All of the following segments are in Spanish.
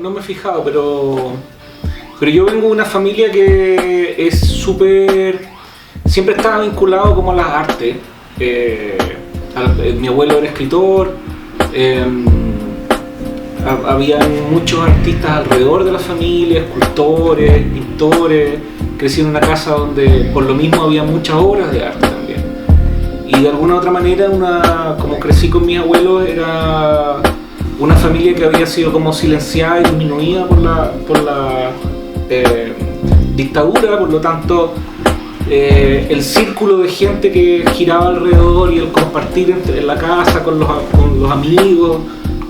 no me he fijado, pero yo vengo de una familia que es siempre estaba vinculado como a las artes. Mi abuelo era escritor, había muchos artistas alrededor de la familia, escultores, pintores. Crecí en una casa donde por lo mismo había muchas obras de arte también. Y de alguna u otra manera, como crecí con mis abuelos, era una familia que había sido como silenciada y disminuida por la dictadura. Por lo tanto, el círculo de gente que giraba alrededor y el compartir en la casa con los amigos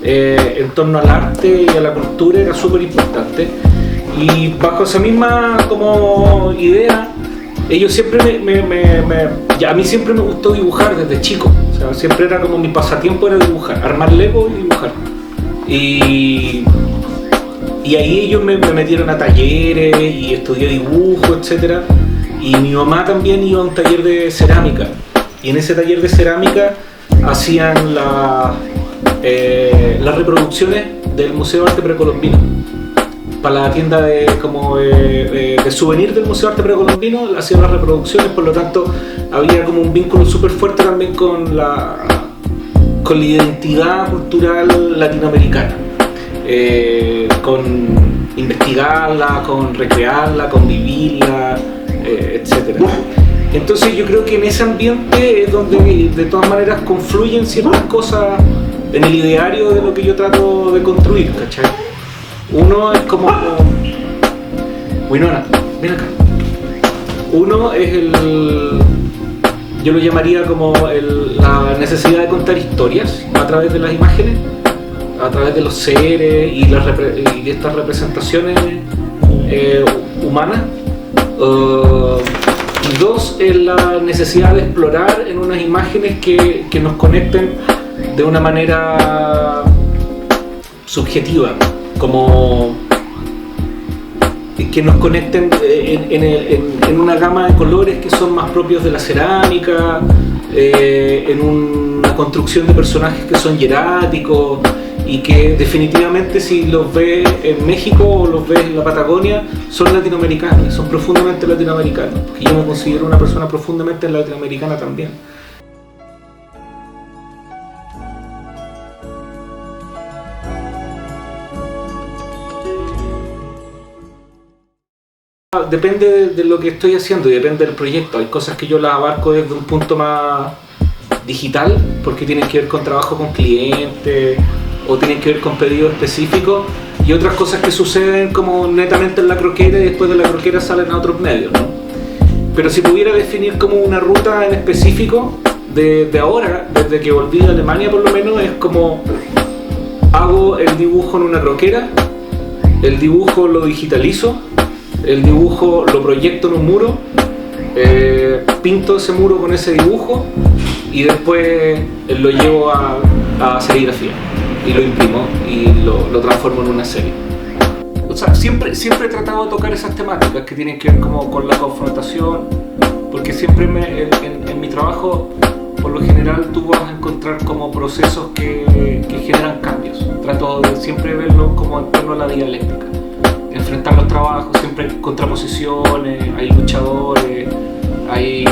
en torno al arte y a la cultura era súper importante. Y bajo esa misma como idea, ellos siempre a mí siempre me gustó dibujar desde chico. O sea, siempre era como mi pasatiempo era dibujar, armar Lego y dibujar. Y ahí ellos me metieron a talleres y estudié dibujo, etc. Y mi mamá también iba a un taller de cerámica. Y en ese taller de cerámica hacían las reproducciones del Museo de Arte Precolombino. Para la tienda de souvenir del Museo de Arte Precolombino hacían las reproducciones, por lo tanto había como un vínculo súper fuerte también con la identidad cultural latinoamericana, con investigarla, con recrearla, con vivirla, etc. Entonces yo creo que en ese ambiente es donde de todas maneras confluyen ciertas cosas en el ideario de lo que yo trato de construir, ¿cachai? Uno es como... Winona, ven acá. Uno es yo lo llamaría como la necesidad de contar historias a través de las imágenes, a través de los seres y de estas representaciones humanas. Y dos es la necesidad de explorar en unas imágenes que nos conecten de una manera subjetiva, como que nos conecten en una gama de colores que son más propios de la cerámica, en una construcción de personajes que son hieráticos y que definitivamente si los ves en México o los ves en la Patagonia son latinoamericanos, son profundamente latinoamericanos, porque yo me considero una persona profundamente latinoamericana también. Depende de lo que estoy haciendo y depende del proyecto. Hay cosas que yo las abarco desde un punto más digital, porque tienen que ver con trabajo con clientes o tienen que ver con pedidos específicos, y otras cosas que suceden como netamente en la croquera y después de la croquera salen a otros medios, ¿no? Pero si pudiera definir como una ruta en específico de ahora, desde que volví de Alemania por lo menos, es como hago el dibujo en una croquera, el dibujo lo digitalizo, el dibujo lo proyecto en un muro, pinto ese muro con ese dibujo y después lo llevo a serigrafía y lo imprimo y lo transformo en una serie. O sea, siempre he tratado de tocar esas temáticas que tienen que ver como con la confrontación, porque siempre en mi trabajo por lo general tú vas a encontrar como procesos que generan cambios. Trato de siempre verlos como en torno a la dialéctica. Enfrentar los trabajos, siempre hay contraposiciones, hay luchadores, hay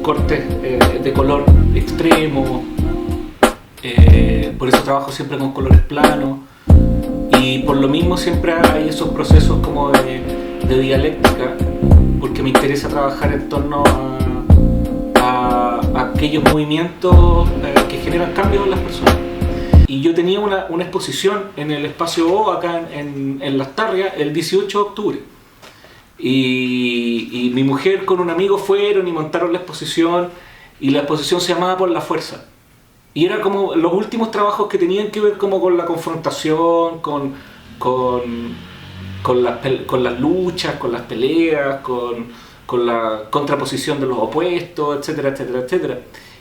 cortes de color extremo, por eso trabajo siempre con colores planos y por lo mismo siempre hay esos procesos como de dialéctica, porque me interesa trabajar en torno a aquellos movimientos que generan cambios en las personas. Y yo tenía una exposición en el Espacio O, acá en Las Tarrias, el 18 de octubre. Y mi mujer con un amigo fueron y montaron la exposición, y la exposición se llamaba Por la Fuerza. Y era como los últimos trabajos que tenían que ver como con la confrontación, con las luchas, con las peleas, con la contraposición de los opuestos, etcétera, etcétera, etcétera.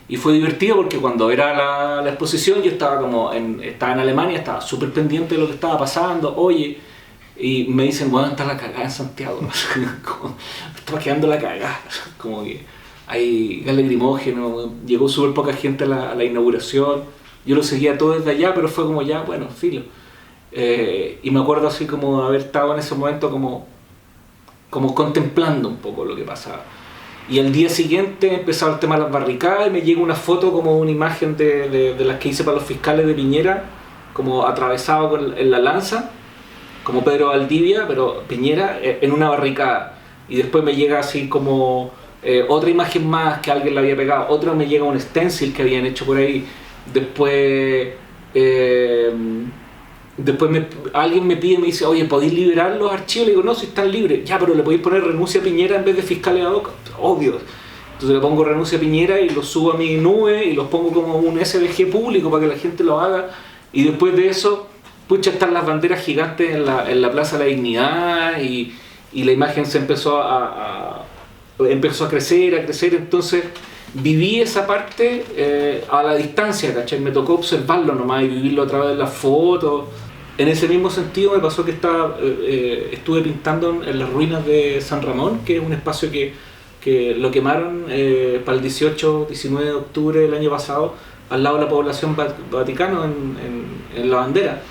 Y fue divertido porque cuando era la exposición yo estaba en Alemania, estaba súper pendiente de lo que estaba pasando, oye, y me dicen, bueno, está la cagada en Santiago, estaba quedando la cagada, como que hay gas lacrimógeno, llegó súper poca gente a la inauguración, yo lo seguía todo desde allá, pero fue como ya, bueno, filo. Y me acuerdo así como haber estado en ese momento como contemplando un poco lo que pasaba. Y al día siguiente empezaba el tema de las barricadas y me llega una foto como una imagen de las que hice para los fiscales de Piñera, como atravesado en la lanza, como Pedro Valdivia, pero Piñera en una barricada. Y después me llega así como otra imagen más que alguien le había pegado, otra me llega un stencil que habían hecho por ahí. Después alguien me pide, me dice, oye, ¿podéis liberar los archivos? Le digo, no, si están libres. Ya, pero le podéis poner renuncia a Piñera en vez de fiscales ad hoc. Obvio. Entonces le pongo renuncia a Piñera y los subo a mi nube y los pongo como un SVG público para que la gente lo haga. Y después de eso, pucha, están las banderas gigantes en la Plaza de la Dignidad y la imagen se empezó empezó a crecer. Entonces viví esa parte a la distancia, ¿cachai? Me tocó observarlo nomás y vivirlo a través de las fotos. En ese mismo sentido me pasó que estuve pintando en las ruinas de San Ramón, que es un espacio que lo quemaron para el 18-19 de octubre del año pasado, al lado de la población Vaticano, en la bandera.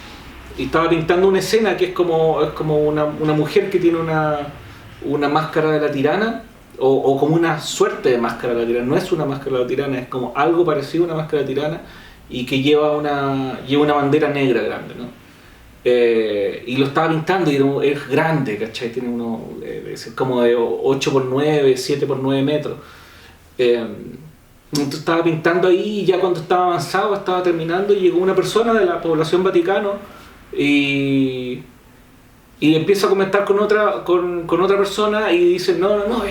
Y estaba pintando una escena que es como una mujer que tiene una máscara de la tirana, o como una suerte de máscara de la tirana. No es una máscara de la tirana, es como algo parecido a una máscara de la tirana, y que lleva una bandera negra grande, ¿no? Y lo estaba pintando y es grande, ¿cachai? Tiene es como de 8x9, 7x9 metros. Entonces estaba pintando ahí y ya cuando estaba avanzado, estaba terminando, y llegó una persona de la población Vaticano y empieza a comentar con otra persona y dice, no,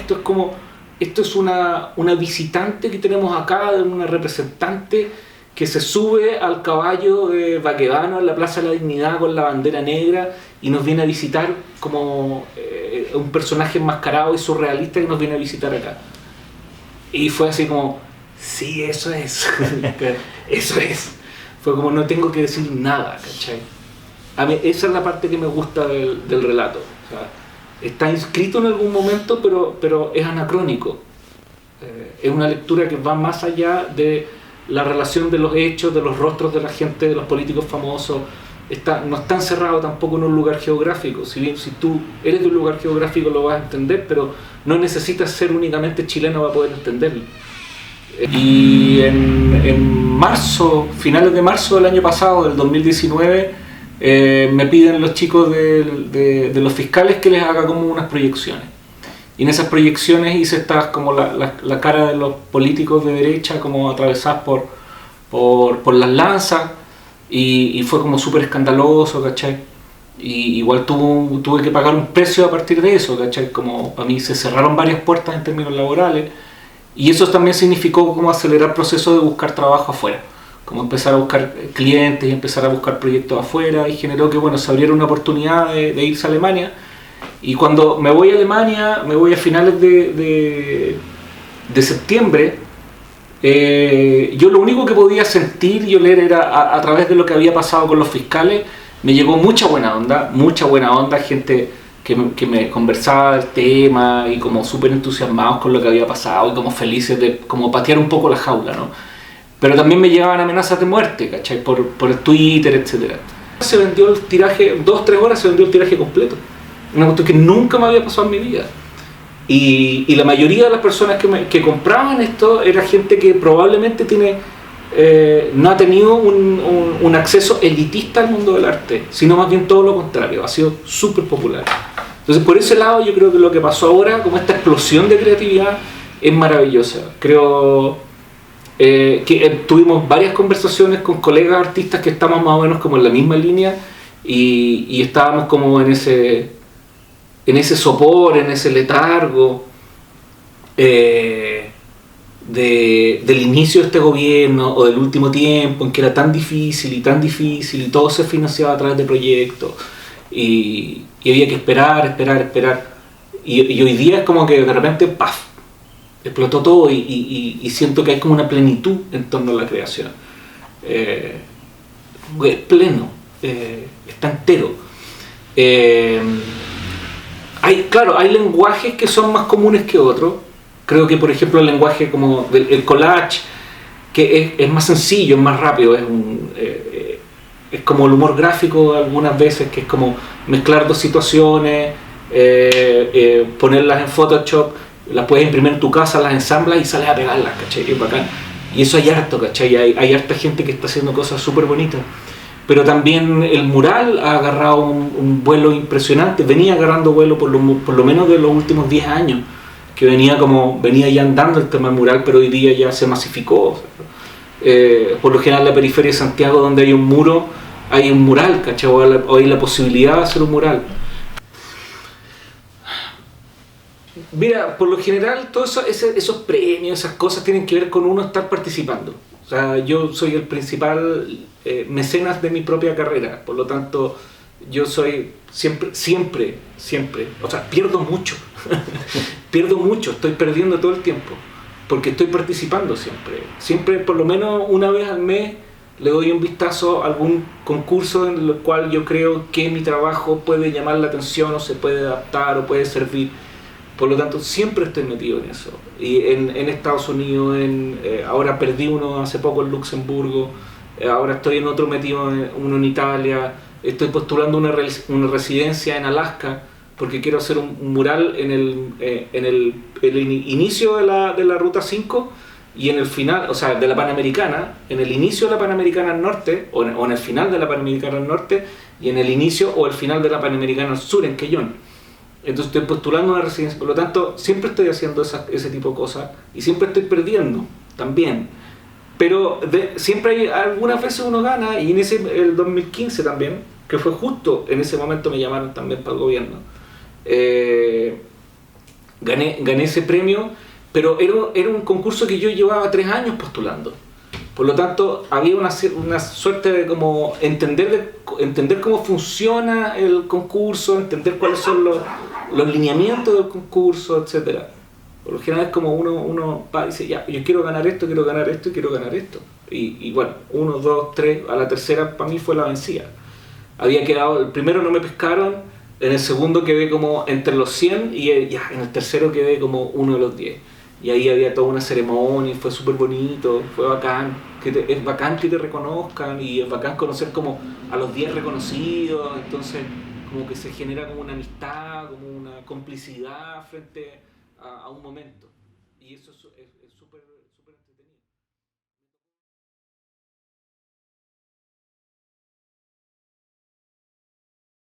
esto es una visitante que tenemos acá, una representante que se sube al caballo de Baquedano en la Plaza de la Dignidad con la bandera negra y nos viene a visitar como un personaje enmascarado y surrealista que nos viene a visitar acá. Y fue así como, sí, eso es, eso es. Fue como, no tengo que decir nada, ¿cachai? A mí esa es la parte que me gusta del relato. O sea, está inscrito en algún momento, pero es anacrónico. Es una lectura que va más allá de la relación de los hechos, de los rostros de la gente, de los políticos famosos. No está encerrado tampoco en un lugar geográfico. Si bien si tú eres de un lugar geográfico lo vas a entender, pero no necesitas ser únicamente chileno para poder entenderlo. Y en marzo, finales de marzo del año pasado, del 2019, me piden los chicos de los fiscales que les haga como unas proyecciones. Y en esas proyecciones hice como la cara de los políticos de derecha como atravesadas por las lanzas, y fue como súper escandaloso, ¿cachai? Y igual tuve que pagar un precio a partir de eso, ¿cachai? Como para mí se cerraron varias puertas en términos laborales, y eso también significó como acelerar el proceso de buscar trabajo afuera, como empezar a buscar clientes y empezar a buscar proyectos afuera, y generó que se abriera una oportunidad de irse a Alemania. Y cuando me voy a Alemania, me voy a finales de septiembre, yo lo único que podía sentir y oler era a través de lo que había pasado con los fiscales. Me llegó mucha buena onda, gente que me conversaba del tema y como súper entusiasmados con lo que había pasado y como felices de como patear un poco la jaula, ¿no? Pero también me llegaban amenazas de muerte, ¿cachai? Por el Twitter, etc. Se vendió el tiraje, 2-3 horas se vendió el tiraje completo. Una cuestión que nunca me había pasado en mi vida. Y la mayoría de las personas que compraban esto era gente que probablemente no ha tenido un acceso elitista al mundo del arte, sino más bien todo lo contrario, ha sido súper popular. Entonces por ese lado yo creo que lo que pasó ahora, como esta explosión de creatividad, es maravillosa. Creo que tuvimos varias conversaciones con colegas artistas que estamos más o menos como en la misma línea, y estábamos como en ese sopor, en ese letargo del inicio de este gobierno o del último tiempo en que era tan difícil y todo se financiaba a través de proyectos y había que esperar y hoy día es como que de repente ¡paf! Explotó todo y siento que hay como una plenitud en torno a la creación. Es pleno, está entero. Hay lenguajes que son más comunes que otros. Creo que por ejemplo el lenguaje como el collage, que es más sencillo, es más rápido, es es como el humor gráfico algunas veces, que es como mezclar dos situaciones, ponerlas en Photoshop, las puedes imprimir en tu casa, las ensamblas y sales a pegarlas, ¿cachai? Es bacán. Y eso hay harto, ¿cachai? Hay harta gente que está haciendo cosas súper bonitas. Pero también el mural ha agarrado un vuelo impresionante, venía agarrando vuelo por lo menos de los últimos 10 años, que venía ya andando el tema del mural, pero hoy día ya se masificó. Por lo general en la periferia de Santiago, donde hay un muro, hay un mural, ¿cachai? O hay la posibilidad de hacer un mural. Mira, por lo general todos esos premios, esas cosas tienen que ver con uno estar participando. O sea, yo soy el principal mecenas de mi propia carrera, por lo tanto yo soy siempre, o sea, pierdo mucho, pierdo mucho, estoy perdiendo todo el tiempo, porque estoy participando siempre por lo menos una vez al mes le doy un vistazo a algún concurso en el cual yo creo que mi trabajo puede llamar la atención o se puede adaptar o puede servir. Por lo tanto, siempre estoy metido en eso. Y en Estados Unidos, ahora perdí uno hace poco en Luxemburgo, ahora estoy en otro metido, uno en Italia, estoy postulando una residencia en Alaska, porque quiero hacer un mural en el inicio de la Ruta 5 y en el final, o sea, de la Panamericana, en el inicio de la Panamericana al norte, o en el final de la Panamericana al norte, y en el inicio o el final de la Panamericana al sur, en Quellón. Entonces estoy postulando una residencia, por lo tanto siempre estoy haciendo ese tipo de cosas y siempre estoy perdiendo también, pero siempre hay algunas veces uno gana, y en el 2015 también, que fue justo en ese momento me llamaron también para el gobierno, gané ese premio, pero era un concurso que yo llevaba 3 años postulando. Por lo tanto, había una suerte de como entender cómo funciona el concurso, entender cuáles son los lineamientos del concurso, etc. Por lo general es como uno va y dice, ya, yo quiero ganar esto, quiero ganar esto y quiero ganar esto. Y bueno, 1, 2, 3, a la tercera para mí fue la vencida. Había quedado, el primero no me pescaron, en el segundo quedé como entre los 100 y ya, en el tercero quedé como uno de los 10. Y ahí había toda una ceremonia, fue súper bonito, fue bacán, es bacán que te reconozcan y es bacán conocer como a los 10 reconocidos, entonces como que se genera como una amistad, como una complicidad frente a un momento. Y eso es súper entretenido.